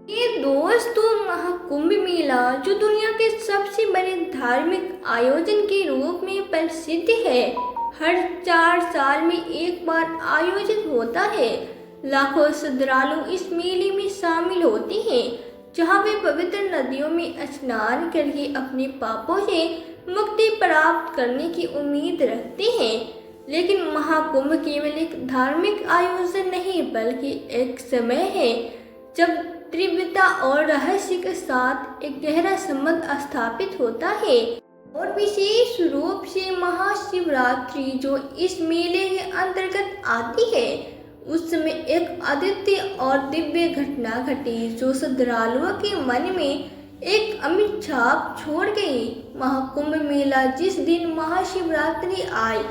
ये दोस्तों, महाकुंभ मेला जो दुनिया के सबसे बड़े धार्मिक आयोजन के रूप में प्रसिद्ध है, हर 4 साल में एक बार आयोजित होता है। लाखों श्रद्धालु इस मेले में शामिल होते हैं, जहां वे पवित्र नदियों में स्नान करके अपने पापों से मुक्ति प्राप्त करने की उम्मीद रखते हैं। लेकिन महाकुंभ केवल एक धार्मिक आयोजन नहीं, बल्कि एक समय है जब तीव्रता और रहस्य के साथ एक गहरा संबंध स्थापित होता है। और विशेष रूप से महाशिवरात्रि जो इस मेले के अंतर्गत आती है, उस समय एक अद्वितीय और दिव्य घटना घटी जो श्रद्धालुओं के मन में एक अमिट छाप छोड़ गई। महाकुंभ मेला जिस दिन महाशिवरात्रि आई,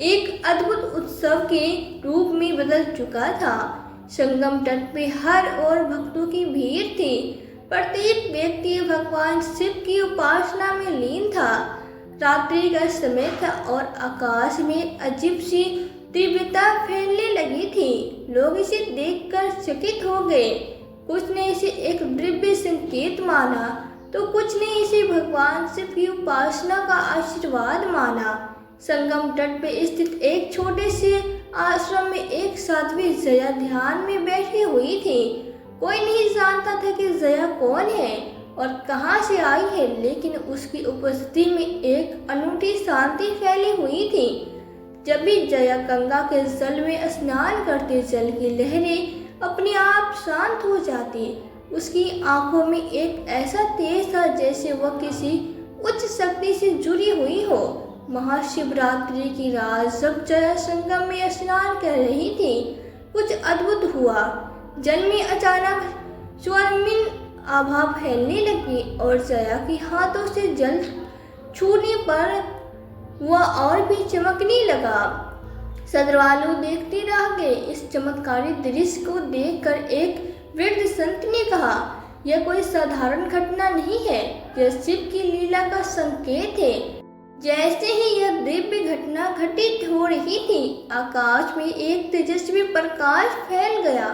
एक अद्भुत उत्सव के रूप में बदल चुका था। संगम तट पे हर ओर भक्तों की भीड़ थी। प्रत्येक व्यक्ति भगवान शिव की उपासना में लीन था। रात्रि का समय था और आकाश में अजीब सी तीव्रता फैलने लगी थी। लोग इसे देखकर चकित हो गए। कुछ ने इसे एक दिव्य संकेत माना, तो कुछ ने इसे भगवान शिव की उपासना का आशीर्वाद माना। संगम तट पर स्थित एक छोटे से आश्रम में एक साध्वी जया ध्यान में बैठी हुई थी। कोई नहीं जानता था कि जया कौन है और कहां से आई है, लेकिन उसकी उपस्थिति में एक अनूठी शांति फैली हुई थी। जब भी जया गंगा के जल में स्नान करते, जल की लहरें अपने आप शांत हो जाती। उसकी आंखों में एक ऐसा तेज था जैसे वह किसी उच्च शक्ति से जुड़ी हुई हो। महाशिवरात्रि की रात जब जया संगम में स्नान कर रही थी, कुछ अद्भुत हुआ। जल में अचानक स्वर्णिम आभा फैलने लगी और जया के हाथों से जल छूने पर वह और भी चमकने लगा। श्रद्धालु देखते रह गए। इस चमत्कारी दृश्य को देखकर एक वृद्ध संत ने कहा, यह कोई साधारण घटना नहीं है, यह शिव की लीला का संकेत है। जैसे ही यह दिव्य घटना घटित हो रही थी, आकाश में एक तेजस्वी प्रकाश फैल गया।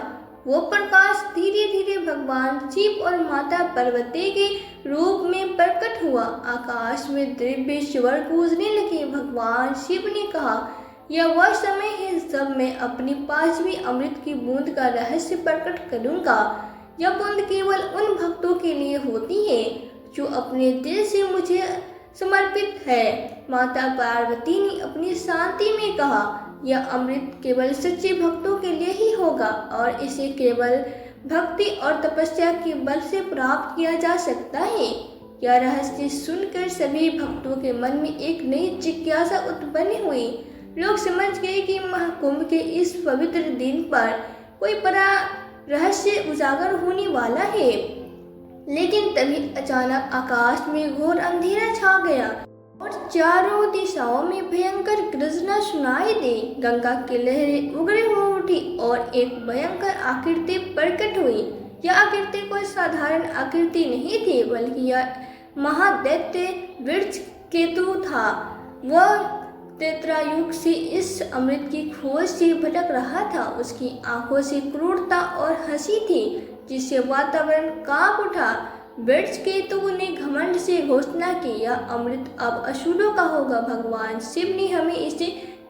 वो प्रकाश धीरे धीरे भगवान शिव और माता पार्वती के रूप में प्रकट हुआ। आकाश में दिव्य स्वर गूंजने लगे। भगवान शिव ने कहा, यह वह समय है जब मैं अपनी 5वीं अमृत की बूंद का रहस्य प्रकट करूंगा। यह बूंद केवल उन भक्तों के लिए होती है जो अपने दिल से मुझे समर्पित है। माता पार्वती ने अपनी शांति में कहा, यह अमृत केवल सच्चे भक्तों के लिए ही होगा और इसे केवल भक्ति और तपस्या के बल से प्राप्त किया जा सकता है। यह रहस्य सुनकर सभी भक्तों के मन में एक नई जिज्ञासा उत्पन्न हुई। लोग समझ गए कि महाकुंभ के इस पवित्र दिन पर कोई बड़ा रहस्य उजागर होने वाला है। लेकिन तभी अचानक आकाश में घोर अंधेरा छा गया और चारों दिशाओं में भयंकर गर्जना सुनाई दी। गंगा की लहरें उग्र हो उठी और एक भयंकर आकृति प्रकट हुई। यह आकृति कोई साधारण आकृति नहीं थी, बल्कि यह महादैत्य वृक्ष केतु था। वह त्रेतायुग से इस अमृत की खोज से भटक रहा था। उसकी आंखों से क्रूरता और हंसी थी, जिससे वातावरण कांप उठा। वृक्ष केतु ने घमंड से घोषणा की, यह अमृत अब असुरों का होगा। भगवान शिव ने हमें इसे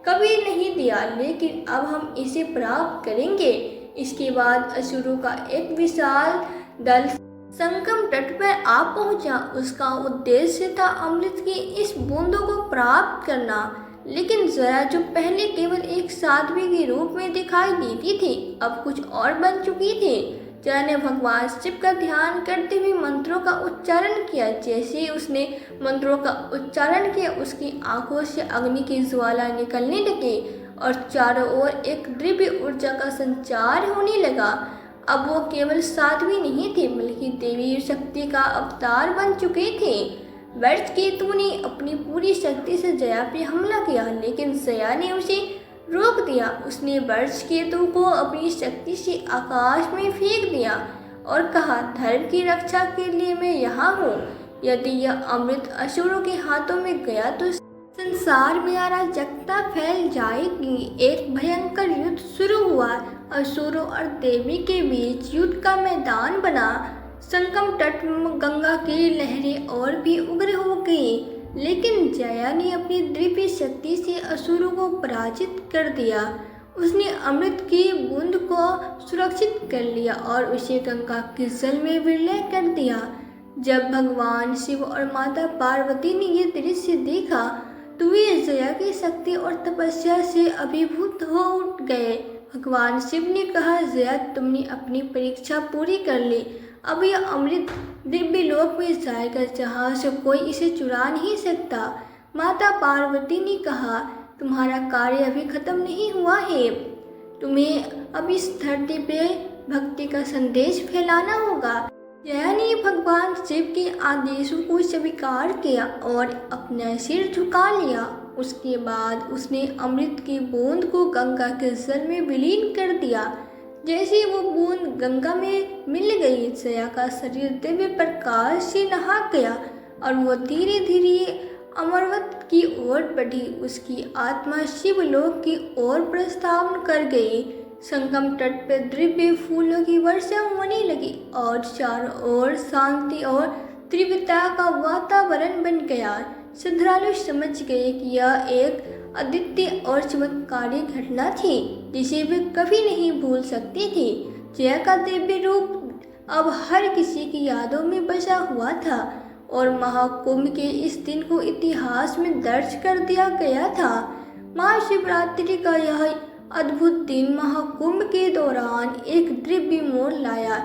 कभी नहीं दिया, लेकिन अब हम इसे प्राप्त करेंगे। इसके बाद असुरों का एक विशाल दल संगम तट पर आ पहुंचा। उसका उद्देश्य था अमृत की इस बूंदों को प्राप्त करना। लेकिन जया, जो पहले केवल एक साध्वी के रूप में दिखाई देती थी, अब कुछ और बन चुकी थी। जया ने भगवान शिव का ध्यान करते हुए मंत्रों का उच्चारण किया। जैसे ही उसने मंत्रों का उच्चारण किया, उसकी आंखों से अग्नि की ज्वाला निकलने लगी और चारों ओर एक दिव्य ऊर्जा का संचार होने लगा। अब वो केवल साध्वी नहीं थे, बल्कि देवी शक्ति का अवतार बन चुके थे। वृक्ष केतु ने अपनी पूरी शक्ति से जया पे हमला किया, लेकिन जया ने उसे रोक दिया। उसने वृक्ष केतु को अपनी शक्ति से आकाश में फेंक दिया और कहा, धर्म की रक्षा के लिए मैं यहाँ हूँ। यदि यह अमृत असुरों के हाथों में गया तो संसार में अराजकता फैल जाएगी। एक भयंकर युद्ध शुरू हुआ। असुरों और देवी के बीच युद्ध का मैदान बना। संगम तट गंगा की लहरें और भी उग्र हो गई, लेकिन जया ने अपनी दिव्य शक्ति से असुरों को पराजित कर दिया। उसने अमृत की बूंद को सुरक्षित कर लिया और उसे गंगा के जल में विलय कर दिया। जब भगवान शिव और माता पार्वती ने यह दृश्य देखा तो वे जया की शक्ति और तपस्या से अभिभूत हो उठ गए। भगवान शिव ने कहा, जया, तुमने अपनी परीक्षा पूरी कर ली। अब यह अमृत दिव्य लोक में जाएगा जहाँ से कोई इसे चुरा नहीं सकता। माता पार्वती ने कहा, तुम्हारा कार्य अभी खत्म नहीं हुआ है। तुम्हें अब इस धरती पे भक्ति का संदेश फैलाना होगा। जया ने भगवान शिव के आदेशों को स्वीकार किया और अपना सिर झुका लिया। उसके बाद उसने अमृत की बूंद को गंगा के जल में विलीन कर दिया। जैसे वो बूंद गंगा में मिल गई, जया का शरीर दिव्य प्रकाश से नहा गया और वो धीरे धीरे अमरवत की ओर बढ़ी। उसकी आत्मा शिवलोक की ओर प्रस्थान कर गई। संगम तट पर दिव्य फूलों की वर्षा होने लगी और चारों ओर शांति और तीव्रता का वातावरण बन गया। श्रद्धालु समझ गए कि यह एक अद्वितीय और चमत्कारी घटना थी जिसे वे कभी नहीं भूल सकते थे। जया का दिव्य रूप अब हर किसी की यादों में बसा हुआ था और महाकुंभ के इस दिन को इतिहास में दर्ज कर दिया गया था। महाशिवरात्रि का यह अद्भुत दिन महाकुंभ के दौरान एक दिव्य मोड़ लाया।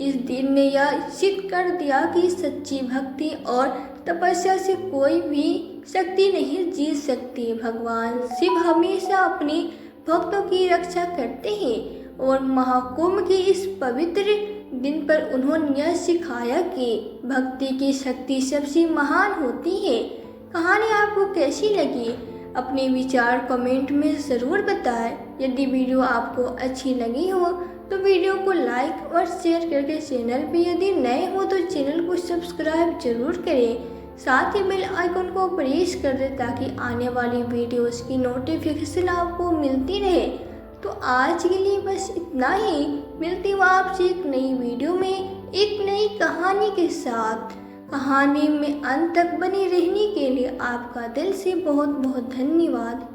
इस दिन ने यह सिद्ध कर दिया कि सच्ची भक्ति और तपस्या से कोई भी शक्ति नहीं जीत सकती। भगवान शिव हमेशा अपने भक्तों की रक्षा करते हैं और महाकुंभ के इस पवित्र दिन पर उन्होंने यह सिखाया कि भक्ति की शक्ति सबसे महान होती है। कहानी आपको कैसी लगी? अपने विचार कमेंट में ज़रूर बताएं। यदि वीडियो आपको अच्छी लगी हो तो वीडियो को लाइक और शेयर करके चैनल पे यदि नए हो तो चैनल को सब्सक्राइब जरूर करें। साथ ही बेल आइकन को प्रेस कर दें ताकि आने वाली वीडियोस की नोटिफिकेशन आपको मिलती रहे। तो आज के लिए बस इतना ही। मिलती हूँ आपसे एक नई वीडियो में एक नई कहानी के साथ। कहानी में अंत तक बने रहने के लिए आपका दिल से बहुत बहुत धन्यवाद।